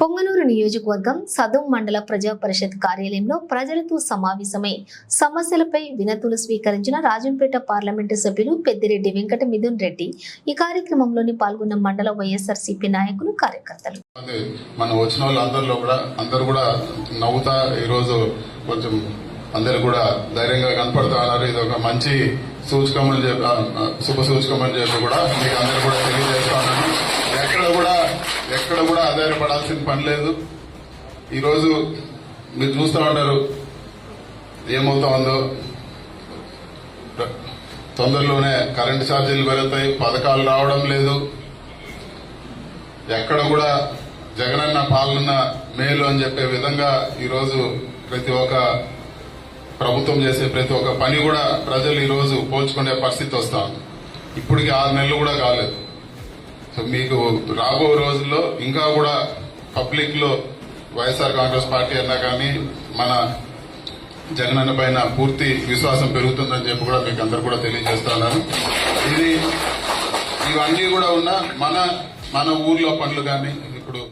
పొంగనూరు నియోజకవర్గం సదుం మండల ప్రజా పరిషత్ కార్యాలయంలో ప్రజలతో సమావేశమై సమస్యలపై వినతులు స్వీకరించిన రాజంపేట పార్లమెంటు సభ్యులు పెద్దిరెడ్డి వెంకట మిథున్ రెడ్డి ఈ కార్యక్రమంలోని పాల్గొన్న మండల వైఎస్ఆర్సీపీ నాయకులు కార్యకర్తలు. మన వచ్చిన వాళ్ళందరూ కూడా నవ్వుతా ఈరోజు కొంచెం అందరూ కూడా ధైర్యంగా కనపడుతూ ఉన్నారు. ఇది ఒక మంచి సూచకమని చెప్పి శుభ సూచకమని చెప్పి కూడా మీకు అందరూ కూడా తెలియజేస్తా ఉన్నాను. ఎక్కడ కూడా ఆధారపడాల్సిన పని లేదు. ఈరోజు మీరు చూస్తూ ఉంటారు ఏమవుతా ఉందో. తొందరలోనే కరెంటు ఛార్జీలు పెరుగుతాయి, పథకాలు రావడం లేదు. ఎక్కడ కూడా జగనన్న పాలన మేలు అని చెప్పే విధంగా ఈరోజు ప్రతి ఒక్క ప్రభుత్వం చేసే ప్రతి ఒక్క పని కూడా ప్రజలు ఈరోజు పోల్చుకునే పరిస్థితి వస్తా ఉంది. ఇప్పటికి 6 నెలలు కూడా కాలేదు. సో మీకు రాబో రోజుల్లో ఇంకా కూడా పబ్లిక్ లో వైఎస్ఆర్ కాంగ్రెస్ పార్టీ అన్నా కానీ మన జగనన్న పైన పూర్తి విశ్వాసం పెరుగుతుందని చెప్పి కూడా మీకు అందరు కూడా తెలియజేస్తున్నాను. ఇవన్నీ కూడా ఉన్న మన ఊర్లో పనులు కానీ ఇప్పుడు